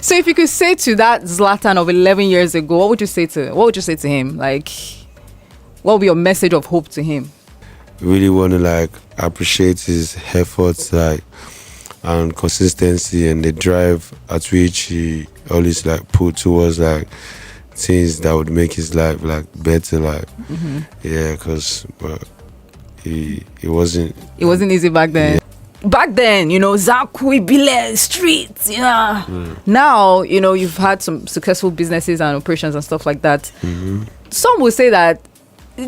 So if you could say to that Zlatan of 11 years ago, what would you say to him? Like, what would be your message of hope to him? Really want to like appreciate his efforts, like, and consistency and the drive at which he always like put towards like things that would make his life like better, like yeah, because it wasn't easy back then. Back then, Zakui, Bile, streets, Now, you've had some successful businesses and operations and stuff like that. Some will say that,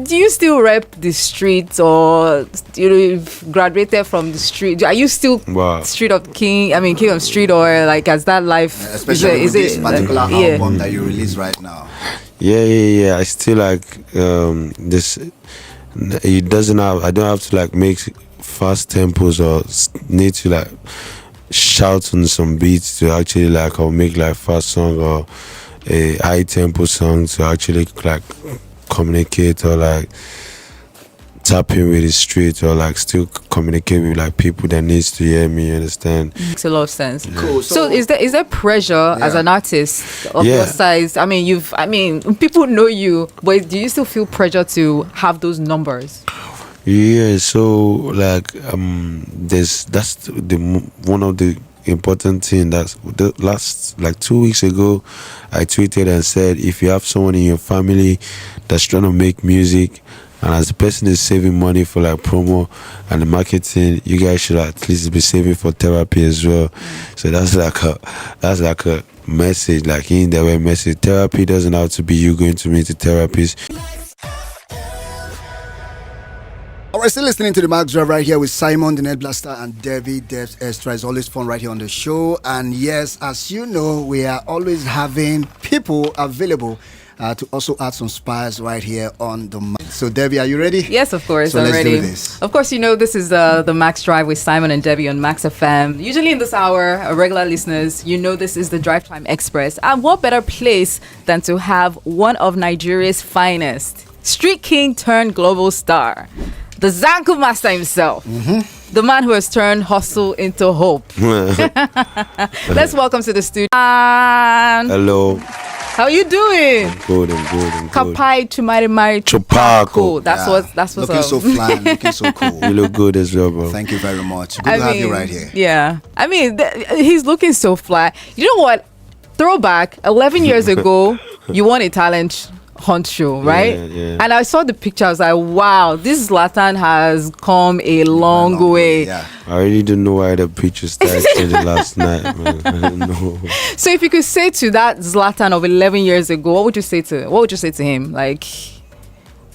do you still rep the streets, or you've graduated from the street? Are you still street of king? I mean, king of street, or like as that life? Especially with this particular album that you release right now. Yeah. I still like this. It doesn't have. I don't have to like make fast tempos or need to like shout on some beats to actually like or make like fast song or a high tempo song to actually like communicate or like tap in with the street or like still communicate with like people that needs to hear me, you understand? Makes a lot of sense. Cool. So is there pressure as an artist of your size? I mean people know you, but do you still feel pressure to have those numbers? Yeah, so like that's the one of the important thing. That's the last like 2 weeks ago I tweeted and said, if you have someone in your family that's trying to make music, and as the person is saving money for like promo and the marketing, you guys should at least be saving for therapy as well. So that's like a message, like in the way message. Therapy doesn't have to be you going to meet a therapist. Alright, still listening to the Max Drive right here with Simon, the Net Blaster, and Debbie Debs Extra. It's always fun right here on the show. And yes, as you know, we are always having people available to also add some spice right here on the mic. So Debbie, are you ready? Yes, of course. So I'm let's ready. do this. Of course, this is the Max Drive with Simon and Debbie on Max FM. Usually in this hour, regular listeners, this is the Drive Time Express. And what better place than to have one of Nigeria's finest, street king turned global star, the Zanku master himself. The man who has turned hustle into hope. Let's welcome to the studio. Hello. How are you doing? I'm good. Kapai Chumari Chopako. That's what's looking up. so fly, looking so cool. You look good as well, bro. Thank you very much. Good to have you right here. Yeah. I mean, he's looking so fly. You know what? Throwback, 11 years ago, you won a talent hunt show, right? Yeah. And I saw the picture. I was like, wow, this Zlatan has come a long way. Yeah. I really don't know why the picture started changing last night, man. I don't know. So if you could say to that Zlatan of 11 years ago, what would you say to him? Like,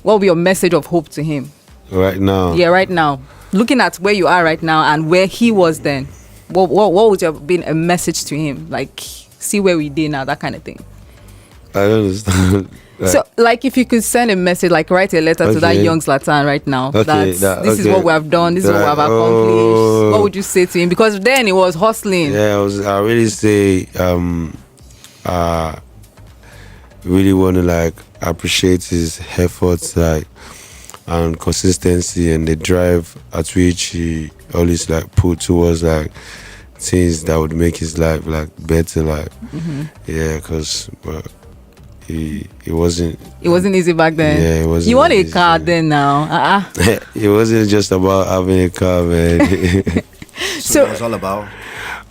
what would be your message of hope to him? Right now? Yeah, right now. Looking at where you are right now and where he was then, what would have been a message to him? Like, see where we did now, that kind of thing. I don't understand. So, like, if you could send a message, like, write a letter to that young Zlatan right now. This is what we have done. This is what we have accomplished. What would you say to him? Because then he was hustling. Yeah, I really say, really want to like appreciate his efforts, like, and consistency and the drive at which he always like put towards like things that would make his life like better, like yeah, because. It wasn't easy back then. Yeah, it wasn't. You want a easy. car then now? It wasn't just about having a car, man. So it was all about?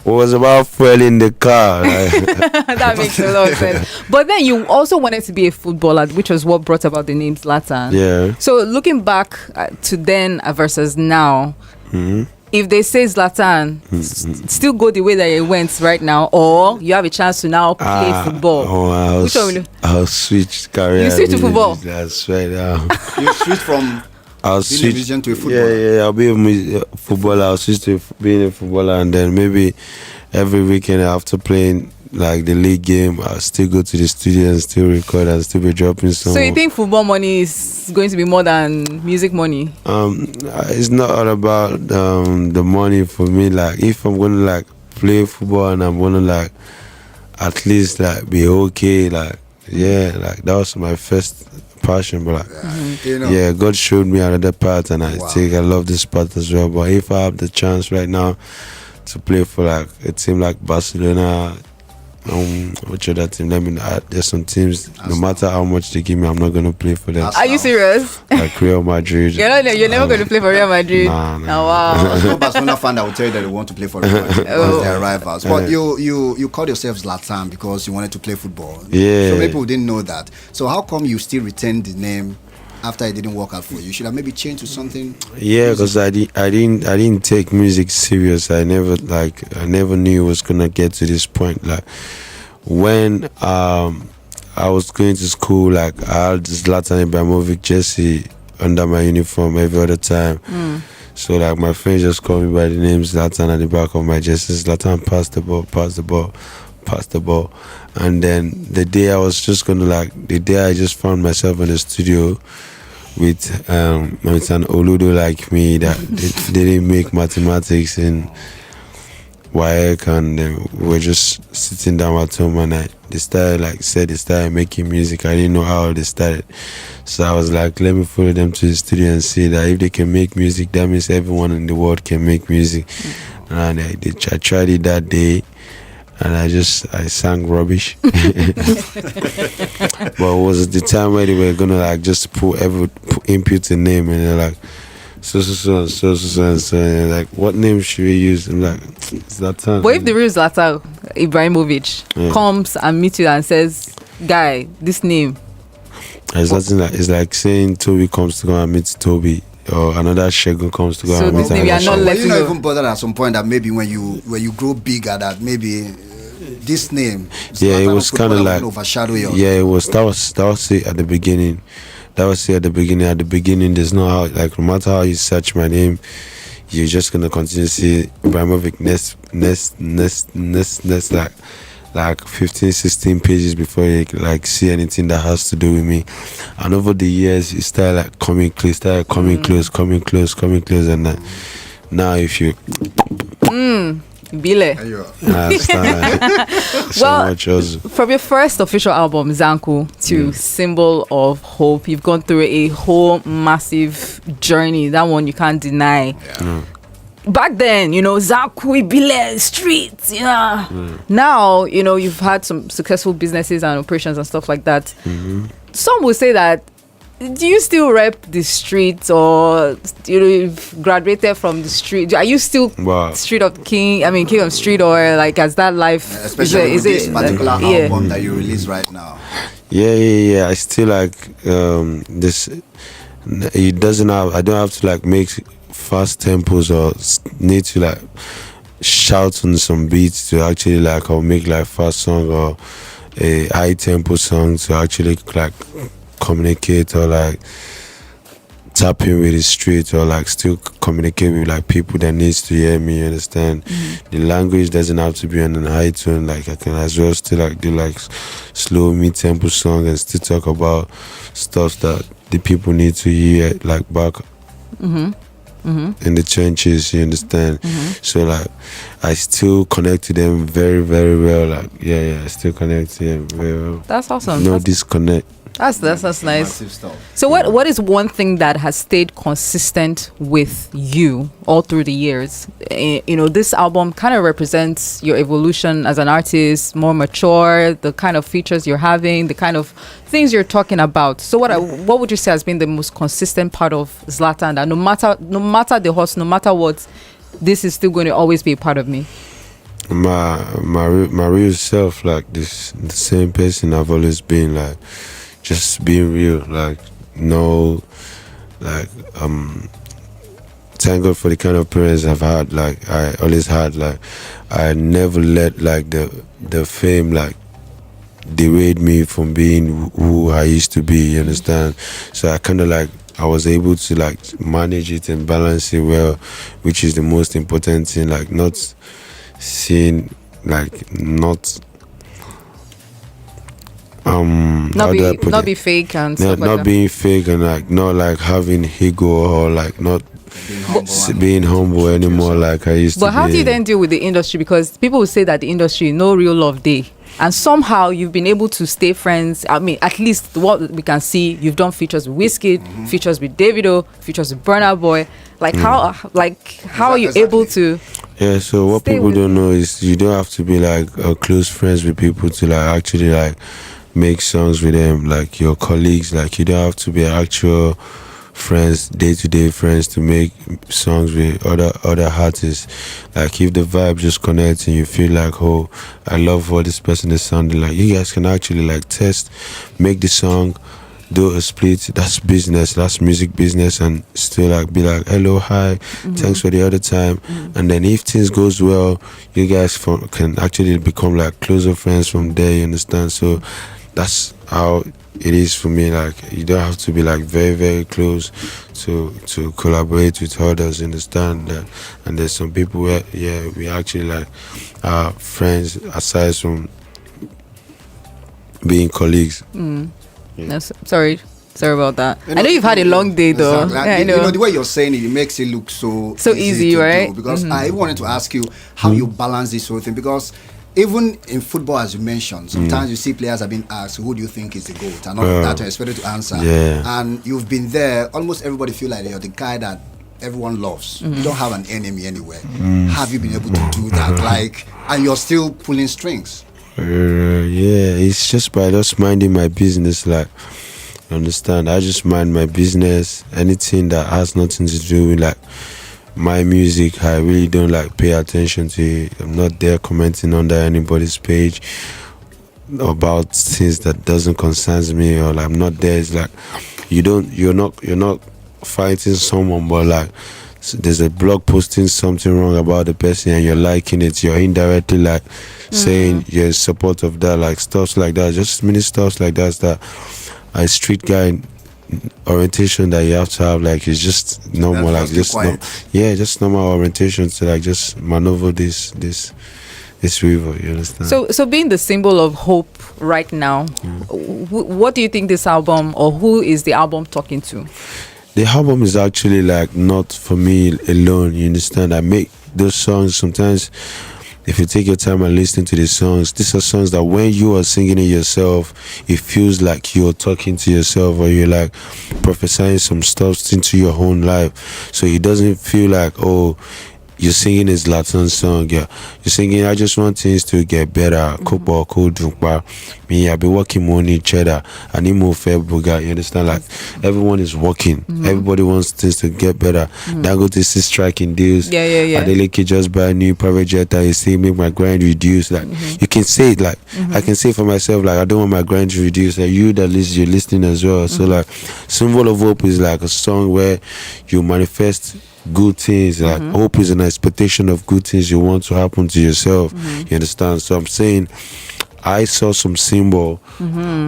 It was about fueling the car. That makes a lot of sense. But then you also wanted to be a footballer, which was what brought about the name Zlatan. Yeah. So looking back to then versus now, if they say Zlatan, still go the way that it went right now, or you have a chance to now play football. Which one will you? I'll switch career. You switch to football? That's right. You switch from being a musician to a footballer? Yeah, I'll be a footballer. I'll switch to being a footballer, and then maybe every weekend after playing like the league game, I'll still go to the studio and still record and still be dropping songs. So you think football money is going to be more than music money? It's not all about the money for me. Like, if I'm gonna like play football and I'm gonna like at least like be okay, like yeah, like that was my first passion, but like yeah, God showed me another part, and I think I love this part as well. But if I have the chance right now to play for like a team like Barcelona, which other team? Let me know. There's some teams. No matter how much they give me, I'm not gonna play for them. Are you serious? Like Real Madrid. You're never going to play for Real Madrid. Nah. Oh, wow. No Barcelona fan that will tell you that they want to play for Real Madrid because they're rivals. But you called yourself Zlatan because you wanted to play football. Yeah. So many people didn't know that. So how come you still retained the name after it didn't work out for you? You should have maybe changed to something. Yeah, because I didn't take music serious. I never knew it was gonna get to this point. Like when I was going to school, like I had Zlatan Ibrahimovic jersey under my uniform every other time. So like my friends just call me by the name Zlatan at the back of my jersey. Zlatan, pass the ball. And then the day I just found myself in the studio with an Oludo like me that they didn't make mathematics in WAEC, and we were just sitting down at home, and they started making music. I didn't know how they started, so I was like, let me follow them to the studio and see that if they can make music, that means everyone in the world can make music. And I tried it that day, and I sang rubbish. But it was the time where they were gonna like just input a name, and they're like so, and like, what name should we use? I'm like, Zlatan. But if the real Zlatan Ibrahimovic comes and meets you and says, guy, this name. It's like saying Toby comes to go and meet Toby, or another Shegun comes to go and meet maybe another I'm not Shegun. letting You not go. even bothered at some point that maybe when you grow bigger that maybe this name. Yeah, it was kind of like overshadow your. Yeah, it was. That was it at the beginning. At the beginning, there's no how, like, no matter how you search my name, you're just gonna continue to see Ibrahimovic next like 15, 16 pages before you like see anything that has to do with me. And over the years, it started like coming close, and now if you Bile. so much also. From your first official album, Zanku, to Symbol of Hope, you've gone through a whole massive journey. That one you can't deny. Back then, Zanku, Bile, streets, Now, you've had some successful businesses and operations and stuff like that. Some will say that, do you still rep the streets, or you've graduated from the street? Are you still street of king? I mean, king of street, or like as that life? Especially with this particular album that you release right now. Yeah. I still like this. It doesn't have. I don't have to like make fast tempos or need to like shout on some beats to actually like or make like fast song or a high tempo song to actually like communicate or like tap in with the street or like still communicate with like people that needs to hear me, understand? The language doesn't have to be on a high tone. Like I can as well still like do like slow mid-tempo song and still talk about stuff that the people need to hear like back in the trenches, you understand? So like I still connect to them very, very well. Like I still connect to them very well. That's awesome. No disconnect. That's nice. Massive stuff. So what is one thing that has stayed consistent with you all through the years? This album kind of represents your evolution as an artist, more mature, the kind of features you're having, the kind of things you're talking about. So what would you say has been the most consistent part of Zlatan, that no matter the horse, no matter what, this is still going to always be a part of me? My real self, like the same person I've always been, like just being real, like thank God for the kind of parents I've had. Like I always had, like I never let like the fame like derail me from being who I used to be, you understand? So I kind of like I was able to like manage it and balance it well, which is the most important thing. Like not seeing, like not not be fake and stuff like not that. being fake and like not like having ego or like not being humble anymore like I used to be. But how do you then deal with the industry? Because people will say that the industry, no real love day. and somehow you've been able to stay friends. I mean, at least what we can see, you've done features with Wizkid, features with Davido, features with Burna Boy. Like how are you able to? Yeah, so what Stay people with don't it. know is you don't have to be like close friends with people to like actually like make songs with them, like your colleagues. Like you don't have to be actual friends, day-to-day friends to make songs with other artists. Like if the vibe just connects and you feel like, oh, I love what this person is sounding like, you guys can actually like test, make the song, do a split. That's business, that's music business, and still like be like, hello, hi, thanks for the other time. And then if things goes well, you guys can actually become like closer friends from there, you understand? So that's how it is for me. Like you don't have to be like very very close to collaborate with others, you understand that? And there's some people where we actually like are friends aside from being colleagues. No, sorry about that. I know you've had a long day though. Exactly. Yeah, I know. The way you're saying it, it makes it look so Easy, to right? do. Because I wanted to ask you how you balance this whole thing. Because even in football, as you mentioned, sometimes you see players are being asked, "Who do you think is the GOAT?" and all of that, you're expected to answer. Yeah. And you've been there. Almost everybody feel like you're the guy that everyone loves. You don't have an enemy anywhere. Have you been able to do that? Like, and you're still pulling strings. Yeah, it's just by just minding my business. Like, you understand? I just mind my business. Anything that has nothing to do with like my music, I really don't like pay attention to it. I'm not there commenting under anybody's page about things that doesn't concern me, or like I'm not there. It's like you're not fighting someone, but like there's a blog posting something wrong about the person and you're liking it, you're indirectly like saying you're in support of that, like stuff like that, just many stuff like that a street guy orientation that you have to have. Like it's just normal, like just just normal orientation to like just maneuver this river, you understand? So being the symbol of hope right now, what do you think this album, or who is the album talking to? The album is actually like not for me alone, you understand? I make those songs sometimes. If you take your time and listen to the songs, these are songs that when you are singing it yourself, it feels like you're talking to yourself, or you're like prophesying some stuff into your own life. So it doesn't feel like, oh, you're singing a Zlatan song. Yeah, you're singing, I just want things to get better. Copa, cold drink bar. Me, I be working money cheddar. I need more fair buga. You understand? Like everyone is working. Everybody wants things to get better. Dangote is striking deals. Yeah. Adeleke just buy a new private jet and you say make my grind reduce. Like you can say it. Like I can say for myself, like I don't want my grind to reduce. Like you that listen, you're listening as well. So like Symbol of Hope is like a song where you manifest good things. Like hope is an expectation of good things you want to happen to yourself. You understand? So I'm saying I saw some symbol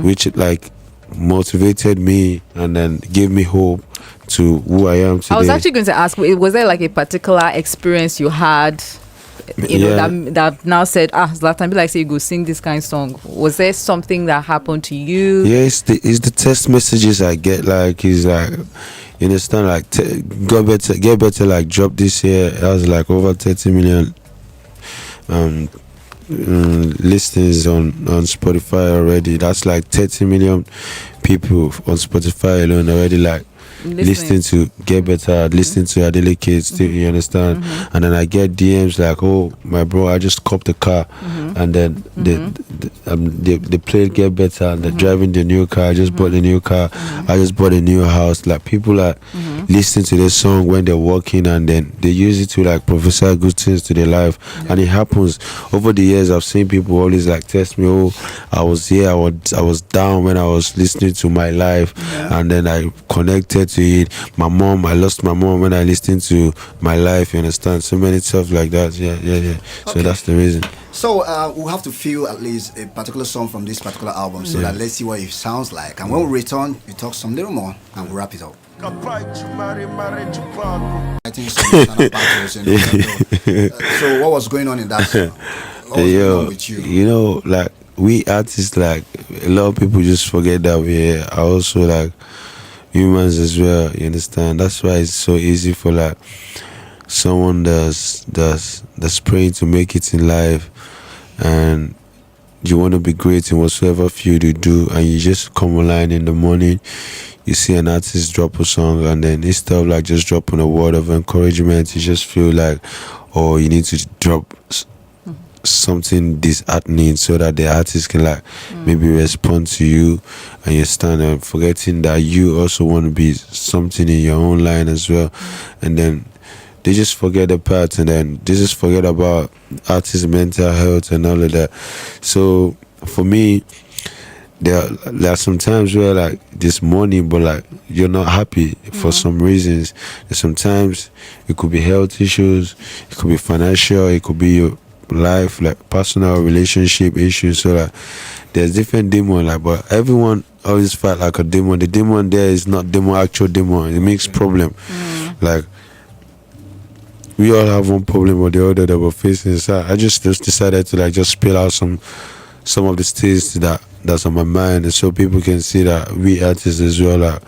which like motivated me and then gave me hope to who I am today. I was actually going to ask, was there like a particular experience you had, you know, that now said, Zlatan, be like, say you go sing this kind of song? Was there something that happened to you? Yeah, it's the text messages I get. Like it's like, you understand, like get better like drop this year. That was like over 30 million listens on Spotify already. That's like 30 million people on Spotify alone already like listening to Get Better, listening to Adele Kids, you understand? And then I get DMs like, oh my bro, I just copped the car, and then they played Get Better and they're driving the new car. I just bought the new car. I just bought a new house. Like people are listening to this song when they're walking, and then they use it to like prophesy good things to their life. And it happens over the years. I've seen people always like text me, oh, I was here, I was down when I was listening to my life, and then I connected to it. My mom, I lost my mom when I listened to my life, you understand? So many stuff like that. Yeah. So that's the reason. So we'll have to feel at least a particular song from this particular album, so that let's see what it sounds like. And when we return, we talk some little more and we'll wrap it up. So what was going on in that song? What was going on with you? You know, like we artists, like a lot of people just forget that we are also like humans as well, you understand? That's why it's so easy for like someone that's praying to make it in life, and you want to be great in whatsoever field you do, and you just come online in the morning, you see an artist drop a song, and then instead of like just dropping a word of encouragement, you just feel like, oh, you need to drop something disheartening so that the artist can like maybe respond to you, and you stand and forgetting that you also want to be something in your own line as well. And then they just forget the part, and then they just forget about artist mental health and all of that. So for me, there are some times where like this morning, but like you're not happy for some reasons. And sometimes it could be health issues, it could be financial, it could be your life, like personal relationship issues. So like there's different demon, like, but everyone always fight like a demon. The demon there is not demon, actual demon. It makes problem. Like we all have one problem or the other that we're facing. So I just decided to like just spill out some of the things that's on my mind, and so people can see that we artists as well, like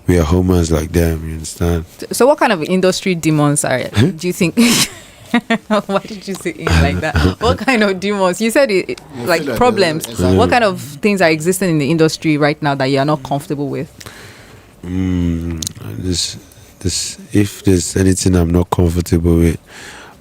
we are humans like them. You understand? So what kind of industry demons do you think? Why did you say it like that? What kind of demons? You said it like problems. Exactly. What kind of things are existing in the industry right now that you are not comfortable with? This if there's anything I'm not comfortable with,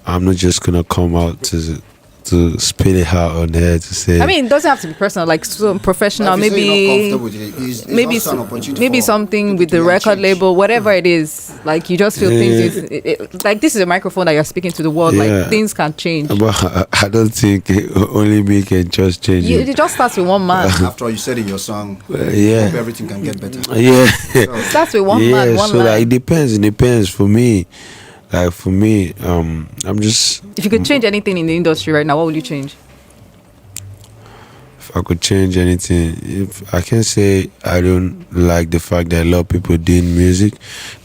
I'm not just gonna come out to spill it out on there to say. I mean, it doesn't have to be personal, like so professional. Like, if you say you're not comfortable with it, it's also an opportunity for something with the people to record change. label, whatever it is. Like you just feel things. Like this is a microphone that you're speaking to the world. Yeah. Like things can change. But I don't think only me can just change it. It just starts with one man. After all, you said in your song, Yeah. hope everything can get better. Yeah. It starts with one man, one so line. like it depends for me. Like for me, I'm just, If you could change anything in the industry right now, what would you change? if I could change anything, if I can say I don't like the fact that a lot of people doing music,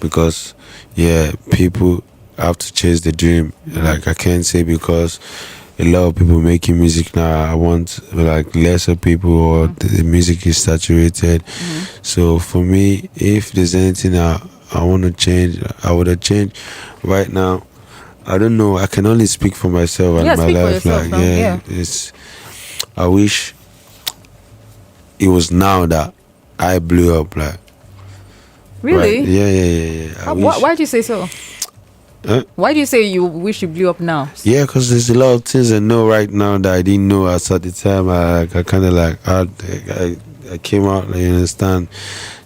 because people have to chase the dream. Like I can't say because a lot of people making music now, I want like lesser people, or the music is saturated. So for me, if there's anything I want to change, I would have changed. Right now, I don't know. I can only speak for myself and Yeah, my speak for life. yourself, Like bro. it's. I wish it was now that I blew up. Like Really? right. Yeah. I wish. Why do you say so? Huh? Why do you say you wish you blew up now? Yeah, because there's a lot of things I know right now that I didn't know as at the time. I kind of like I came out. Like, you understand?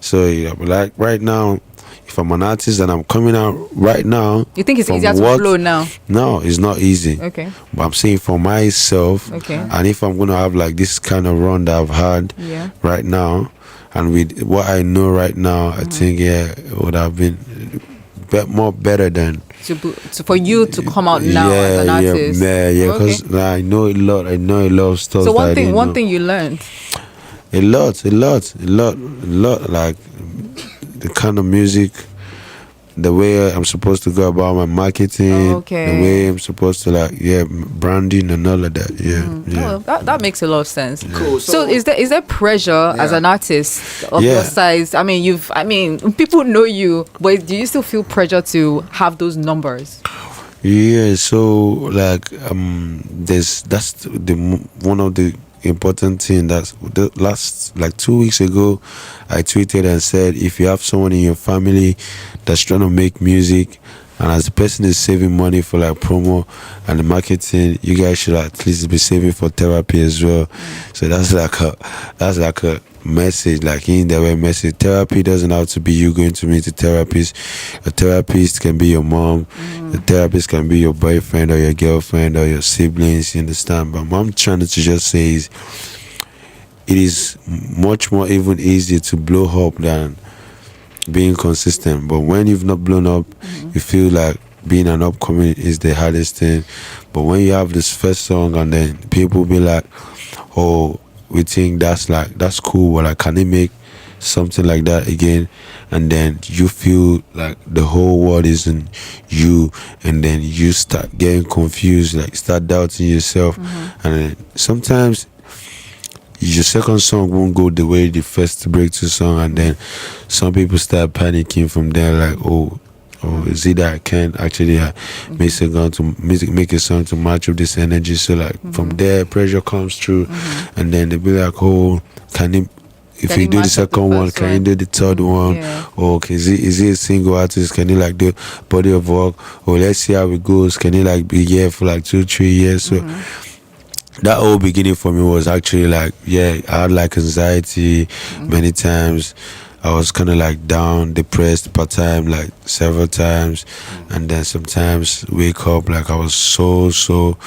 So like right now, if I'm an artist and I'm coming out right now, You think it's from easier to what- blow now? No, it's not easy. Okay. But I'm saying for myself, Okay. and if I'm gonna have like this kind of run that I've had Yeah. right now, and with what I know right now, I think it would have been more better than For you to come out now as an artist. yeah, because I know a lot. I know a lot of stuff. So that I didn't one know. thing you learned. A lot, like the kind of music, the way I'm supposed to go about my marketing, Okay. the way I'm supposed to branding and all of that. Oh, that makes a lot of sense. Cool. So is there pressure as Yeah. an artist of Yeah. your size? I mean, people know you, but do you still feel pressure to have those numbers? Yeah, so like that's one of the important thing. That's the last like 2 weeks ago, I tweeted and said, if you have someone in your family that's trying to make music, and as the person is saving money for like promo and the marketing, you guys should at least be saving for therapy as well. So that's like a message, like in the way message. Therapy doesn't have to be you going to meet a therapist. A therapist can be your mom. A therapist can be your boyfriend or your girlfriend or your siblings. You understand? But what I'm trying to just say is, it is much more even easier to blow up than being consistent. But when you've not blown up, you feel like being an upcoming is the hardest thing. But when you have this first song and then people be like, oh, we think that's cool, but like, can they make something like that again? And then you feel like the whole world isn't you, and then you start getting confused, like start doubting yourself. And then sometimes your second song won't go the way the first breakthrough song, and then some people start panicking from there, like, oh, or is it that I can actually make a song to match with this energy? So like from there, pressure comes through, and then they be like, oh, can it? If Can you you do the match up the second one, first can you one? do the third one? Yeah. Or okay, is he a single artist? Can you like do body of work? Or let's see how it goes. Can you like be here for like 2-3 years? So that whole beginning for me was actually like, yeah, I had like anxiety many times. I was kind of like down, depressed part time, like several times, and then sometimes wake up like I was so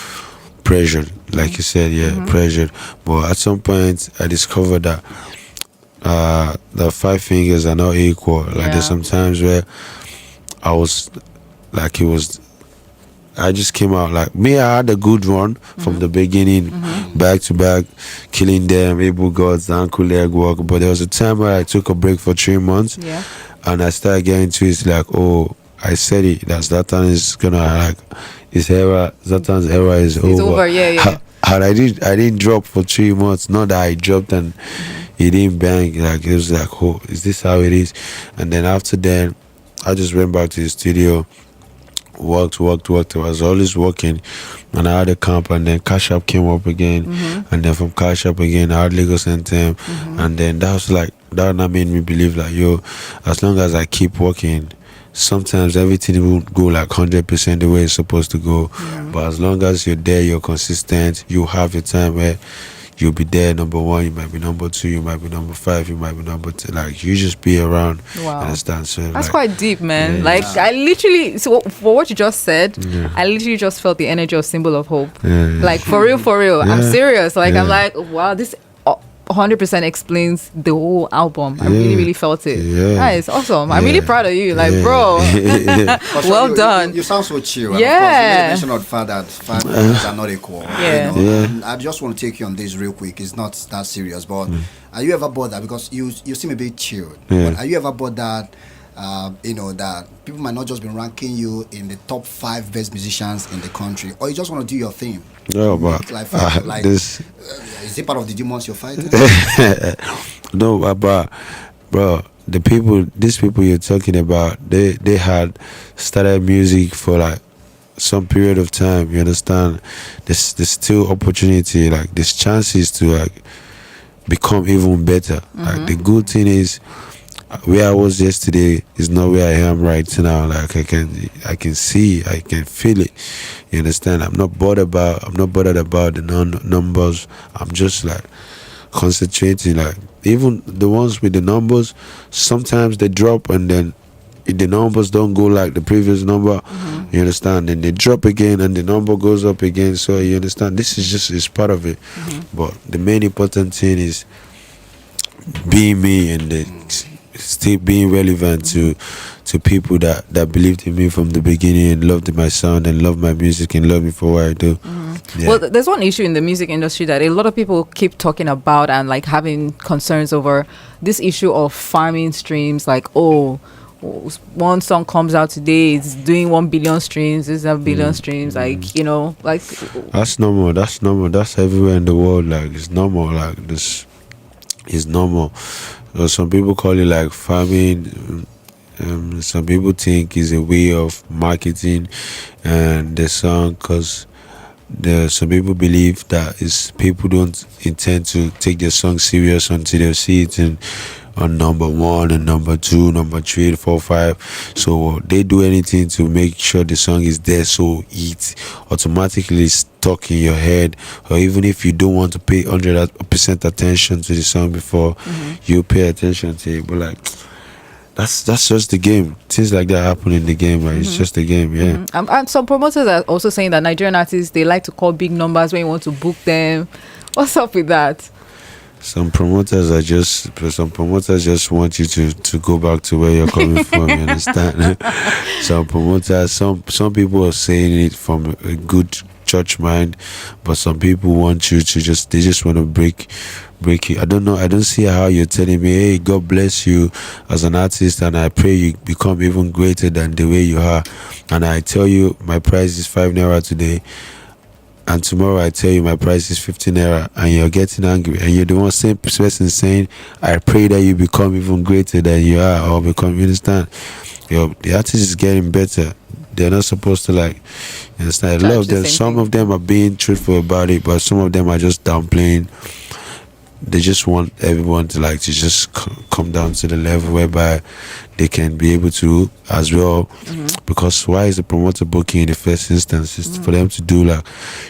pressured, like you said, yeah, pressured. But at some point, I discovered that the five fingers are not equal. Like Yeah. there's some times where I was like, it was. I just came out like me. I had a good run from the beginning, back to back, killing them, able gods, the ankle leg work. But there was a time where I took a break for 3 months, Yeah. and I started getting to it like, oh, I said it that Zlatan is gonna like his era. Zlatan's era is over. It's over, yeah, yeah. And I didn't drop for 3 months. Not that I dropped and he didn't bang. Like it was like, oh, is this how it is? And then after that, I just went back to the studio. Worked. I was always working, and I had a camp, and then Cash App came up again, and then from Cash App again, I had Lagos Anthem, and then that was like that. Now made me believe like, yo, as long as I keep working, sometimes everything will go like 100% the way it's supposed to go. But as long as you're there, you're consistent, you have your time where you'll be there. Number one, you might be number two, you might be number five, you might be number 10. Like you just be around. Wow. Understand? So That's like, quite deep, man. Yeah. Like I literally, so for what you just said, I literally just felt the energy of Symbol of Hope. Yeah. Like for real. I'm Yeah. serious. Like I'm Yeah. like, wow, this 100% explains the whole album. I really felt it. Yeah. That is awesome. I'm really Yeah. proud of you. Like, Yeah. bro. Also, Well you- done. You sound so chill. And Yeah. of course, you made mention of the fact that five things are not equal. Yeah. You know? Yeah. And I just want to take you on this real quick. It's not that serious, but are you ever bothered? Because you seem a bit chilled. Yeah. But are you ever bothered? That people might not just be ranking you in the top 5 best musicians in the country, or you just want to do your thing. No, but Like, this. is it part of the demons you're fighting? No, but bro, these people you're talking about, they had started music for like some period of time. You understand? There's still opportunity. Like there's chances to like become even better. Like the good thing is, where I was yesterday is not where I am right now. Like I can see, I can feel it. You understand? I'm not bothered about the numbers. I'm just like concentrating. Like even the ones with the numbers, sometimes they drop, and then if the numbers don't go like the previous number, you understand? Then they drop again, and the number goes up again. So you understand? This is part of it. But the main important thing is being me, and still being relevant to people that believed in me from the beginning and loved my sound and loved my music and loved me for what I do. Yeah. Well, there's one issue in the music industry that a lot of people keep talking about and like having concerns over this issue of farming streams. Like, oh, one song comes out today, it's doing 1 billion streams, it's a billion streams. Like, you know, like That's normal. That's everywhere in the world. Like it's normal. Like this is normal. Some people call it like farming. Some people think it's a way of marketing and the song, because some people believe that is people don't intend to take their song serious until they see it on number 1 and number 2, number 3, 4, 5. So they do anything to make sure the song is there, so it automatically stuck in your head. Or even if you don't want to pay 100% attention to the song before you pay attention to it, but like that's just the game. Things like that happen in the game. Right? It's just a game. Yeah. and some promoters are also saying that Nigerian artists, they like to call big numbers when you want to book them. What's up with that? Some promoters just want you to go back to where you're coming from. You understand? Some promoters, some people are saying it from a good church mind, but some people want you to they just want to break it. I don't know. I don't see how you're telling me, hey, God bless you as an artist, and I pray you become even greater than the way you are. And I tell you, my price is 5 naira today, and tomorrow I tell you my price is 15 naira, and you're getting angry, and you're the same person saying, I pray that you become even greater than you are, or become, you understand? the artist is getting better. They're not supposed to like, you understand? A lot of them, some of them are being truthful about it, but some of them are just downplaying. They just want everyone to like to just come down to the level whereby they can be able to as well. Because why is the promoter booking in the first instance? It's for them to do like,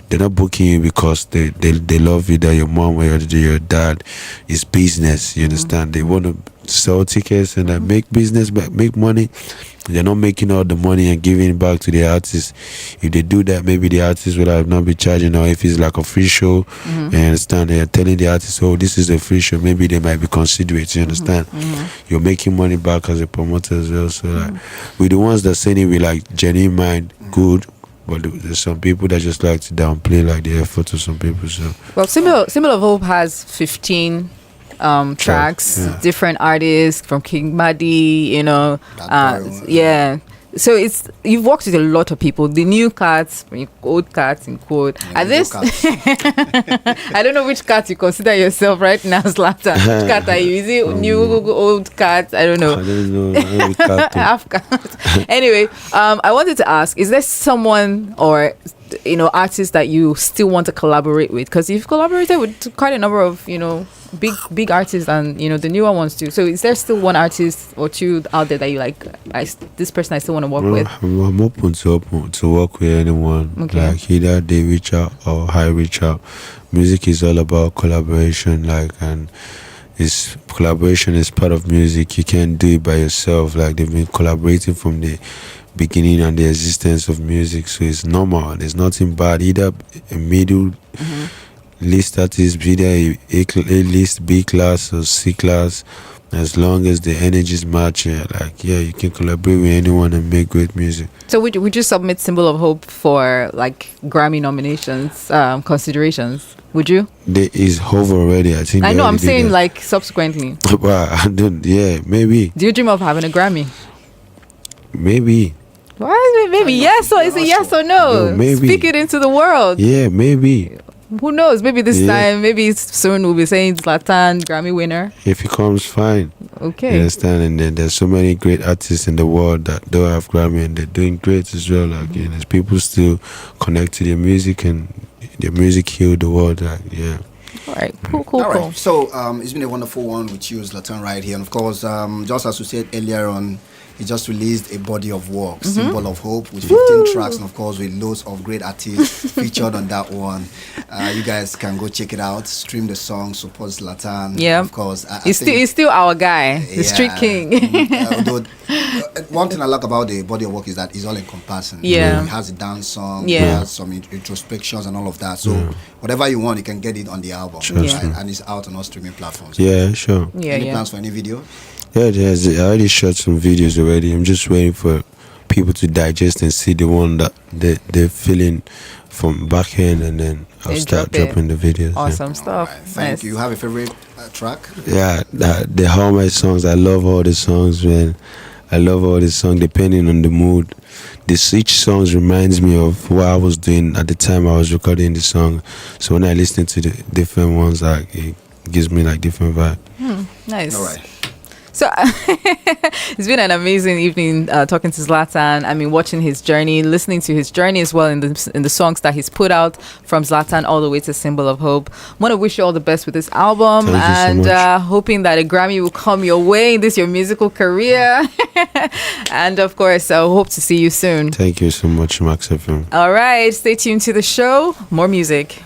they're not booking you because they love you, that your mom or your dad is business. You understand? They want to sell tickets and make business, make money. They're not making all the money and giving it back to the artists. If they do that, maybe the artist will have not be charging, or if it's like a free show, you understand, they're telling the artist, oh, this is a free show, maybe they might be considerate, you understand. You're making money back as a promoter as well. So like, with the ones that saying it with like genuine mind, good, but there's some people that just like to downplay like the effort of some people. So well, Symbol of Hope has 15 tracks, different artists from King Madi, yeah. So you've worked with a lot of people, the new cats, old cats in quote. Yeah, this I don't know which cat you consider yourself right now, Zlatan. Which cat are you? Is it new, old cat? I don't know. I don't know. Half cat. Anyway, I wanted to ask, is there someone or artists that you still want to collaborate with? Because you've collaborated with quite a number of big artists and the newer ones too. So is there still one artist or two out there that you like, this person I still want to work with? I'm open to work with anyone. Okay. Like either they reach out or I reach out. Music is all about collaboration, and collaboration is part of music. You can't do it by yourself. Like they've been collaborating from the beginning and the existence of music, so it's normal. There's nothing bad. Either a middle list artist, be there A list, B class or C class, as long as the energies match, you can collaborate with anyone and make great music. So would you submit Symbol of Hope for like Grammy nominations, considerations? Would you? There is Hope already. I think. I know. I'm saying like subsequently. Well, I don't. Yeah, maybe. Do you dream of having a Grammy? Maybe. Why? Maybe yes. So is it yes or no? No, maybe. Speak it into the world. Yeah, maybe. Who knows? Maybe this time, maybe soon we'll be saying Zlatan Grammy winner. If it comes, fine. Okay. You understand? And then there's so many great artists in the world that don't have Grammy and they're doing great as well. Like, there's people still connect to their music and their music healed the world. All right. Cool. All right. So it's been a wonderful one with you, Zlatan, right here. And of course, just as we said earlier on, he just released a body of work, Symbol of Hope, with 15 tracks, and of course with loads of great artists featured on that one. You guys can go check it out, stream the song, support Zlatan. Yeah, of course. He's still our guy, the street king. Although one thing I like about the body of work is that it's all encompassing. Yeah, it has a dance song, yeah, it has some introspections and all of that. So whatever you want, you can get it on the album, right? And it's out on all streaming platforms. Yeah, sure. Any plans for any video? Yeah, I already shot some videos already. I'm just waiting for people to digest and see the one that they're feeling from back end, and then I'll start dropping the videos. Awesome stuff. Right. Thank you. You have a favorite track? Yeah, all my songs. I love all the songs, man. I love all the songs depending on the mood. Each song reminds me of what I was doing at the time I was recording the song. So when I listen to the different ones, like it gives me like different vibe. Nice. All right. So it's been an amazing evening talking to Zlatan. I mean, watching his journey, listening to his journey as well in the songs that he's put out, from Zlatan all the way to Symbol of Hope. Want to wish you all the best with this album. Thank you so much. Hoping that a Grammy will come your way in your musical career. And of course, I hope to see you soon. Thank you so much, Max FM. All right, stay tuned to the show. More music.